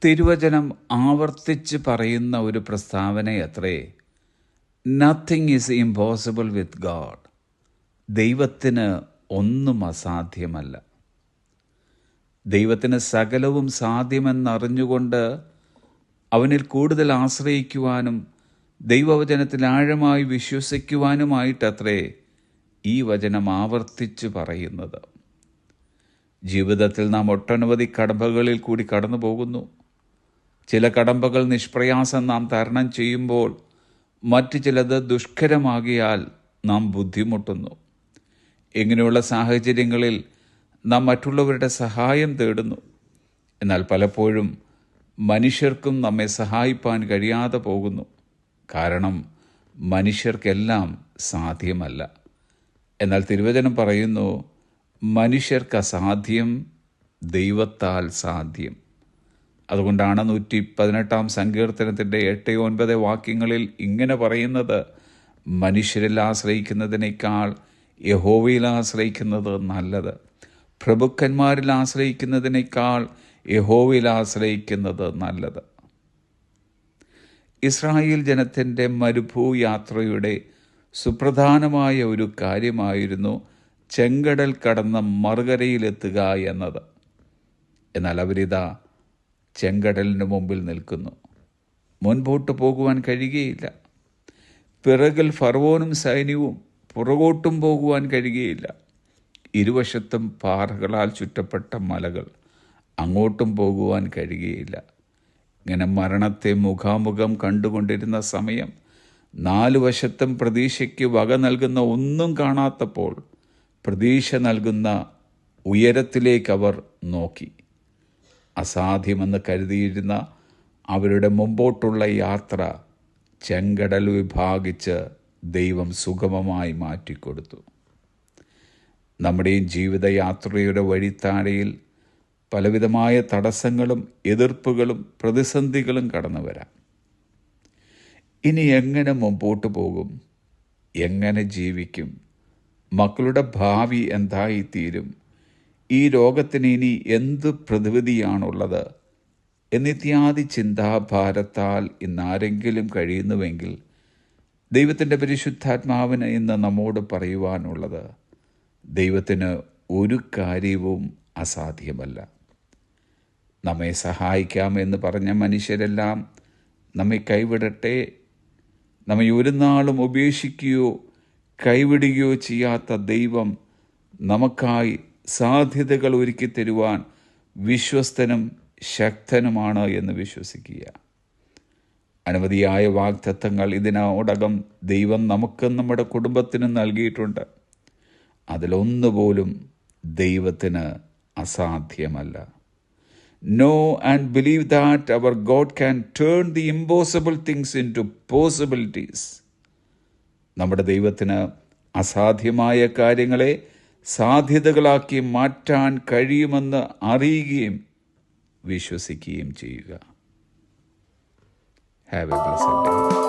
തിരുവചനം ആവർത്തിച്ച് പറയുന്ന ഒരു പ്രസ്താവനയത്രേ, nothing is impossible with God. ദൈവത്തിന് ഒന്നും അസാധ്യമല്ല. ദൈവത്തിന് സകലവും സാധ്യമെന്നറിഞ്ഞുകൊണ്ട് അവനിൽ കൂടുതൽ ആശ്രയിക്കുവാനും ദൈവവചനത്തിൽ ആഴമായി വിശ്വസിക്കുവാനുമായിട്ടത്രേ ഈ വചനം ആവർത്തിച്ച് പറയുന്നത്. ജീവിതത്തിൽ നാം ഒട്ടനവധി കടമ്പകളിൽ കൂടി കടന്നു പോകുന്നു. ചില കടമ്പകൾ നിഷ്പ്രയാസം നാം തരണം ചെയ്യുമ്പോൾ മറ്റു ചിലത് ദുഷ്കരമാകിയാൽ നാം ബുദ്ധിമുട്ടുന്നു. ഇങ്ങനെയുള്ള സാഹചര്യങ്ങളിൽ നാം മറ്റുള്ളവരുടെ സഹായം തേടുന്നു. എന്നാൽ പലപ്പോഴും മനുഷ്യർക്കും നമ്മെ സഹായിപ്പാൻ കഴിയാതെ പോകുന്നു. കാരണം മനുഷ്യർക്കെല്ലാം സാധ്യമല്ല. എന്നാൽ തിരുവചനം പറയുന്നു, മനുഷ്യർക്ക് അസാധ്യം, ദൈവത്താൽ സാധ്യം. അതുകൊണ്ടാണ് 118 സങ്കീർത്തനത്തിൻ്റെ 8-9 വാക്യങ്ങളിൽ ഇങ്ങനെ പറയുന്നത്, മനുഷ്യരിൽ ആശ്രയിക്കുന്നതിനേക്കാൾ യഹോവയിൽ ആശ്രയിക്കുന്നത് നല്ലത്, പ്രഭുക്കന്മാരിൽ ആശ്രയിക്കുന്നതിനേക്കാൾ യഹോവയിൽ ആശ്രയിക്കുന്നത് നല്ലത്. ഇസ്രായേൽ ജനത്തിൻ്റെ മരുഭൂയാത്രയുടെ സുപ്രധാനമായ ഒരു കാര്യമായിരുന്നു ചെങ്കടൽ കടന്ന് മറുകരയിലെത്തുക എന്നത്. എന്നാൽ അവരിതാ ചെങ്കടലിന് മുമ്പിൽ നിൽക്കുന്നു. മുൻപോട്ട് പോകുവാൻ കഴിയുകയില്ല. പിറകിൽ ഫറവോനും സൈന്യവും, പുറകോട്ടും പോകുവാൻ കഴിയുകയില്ല. ഇരുവശത്തും പാറകളാൽ ചുറ്റപ്പെട്ട മലകൾ, അങ്ങോട്ടും പോകുവാൻ കഴിയുകയില്ല. ഇങ്ങനെ മരണത്തെ മുഖാമുഖം കണ്ടുകൊണ്ടിരുന്ന സമയം 4 വശത്തും പ്രതീക്ഷയ്ക്ക് വക നൽകുന്ന ഒന്നും കാണാത്തപ്പോൾ പ്രതീക്ഷ നൽകുന്ന ഉയരത്തിലേക്കവർ നോക്കി. അസാധ്യമെന്ന് കരുതിയിരുന്ന അവരുടെ മുമ്പോട്ടുള്ള യാത്ര ചെങ്കടൽ വിഭാഗിച്ച് ദൈവം സുഗമമായി മാറ്റിക്കൊടുത്തു. നമ്മുടെയും ജീവിതയാത്രയുടെ വഴിത്താരയിൽ പലവിധമായ തടസ്സങ്ങളും എതിർപ്പുകളും പ്രതിസന്ധികളും കടന്നു വരാം. ഇനി എങ്ങനെ മുമ്പോട്ട് പോകും? എങ്ങനെ ജീവിക്കും? മക്കളുടെ ഭാവി എന്തായിത്തീരും? ഈ ലോകത്തിന് ഇനി എന്ത് പ്രതിവിധിയാണുള്ളത്? എന്നിത്യാദി ചിന്താഭാരത്താൽ ഇന്നാരെങ്കിലും കഴിയുന്നുവെങ്കിൽ ദൈവത്തിൻ്റെ പരിശുദ്ധാത്മാവിന് ഇന്ന് നമ്മോട് പറയുവാനുള്ളത്, ദൈവത്തിന് ഒരു കാര്യവും അസാധ്യമല്ല. നമ്മെ സഹായിക്കാമെന്ന് പറഞ്ഞ മനുഷ്യരെല്ലാം നമ്മെ കൈവിടട്ടെ. നമ്മെ ഒരു നാളും ഉപേക്ഷിക്കുകയോ കൈവിടുകയോ ചെയ്യാത്ത ദൈവം നമുക്കായി സാധ്യതകൾ ഒരുക്കി തരുവാൻ വിശ്വസ്തനും ശക്തനുമാണ് എന്ന് വിശ്വസിക്കുക. അനവധിയായ വാഗ്ദത്തങ്ങൾ ഇതിനോടകം ദൈവം നമുക്കും നമ്മുടെ കുടുംബത്തിനും നൽകിയിട്ടുണ്ട്. അതിലൊന്നുപോലും ദൈവത്തിന് അസാധ്യമല്ല. Know and believe that our God can turn the impossible things into possibilities. നമ്മുടെ ദൈവത്തിന് അസാധ്യമായ കാര്യങ്ങളെ സാധ്യതകളാക്കി മാറ്റാൻ കഴിയുമെന്ന് അറിയുകയും വിശ്വസിക്കുകയും ചെയ്യുക. Have a blessed day.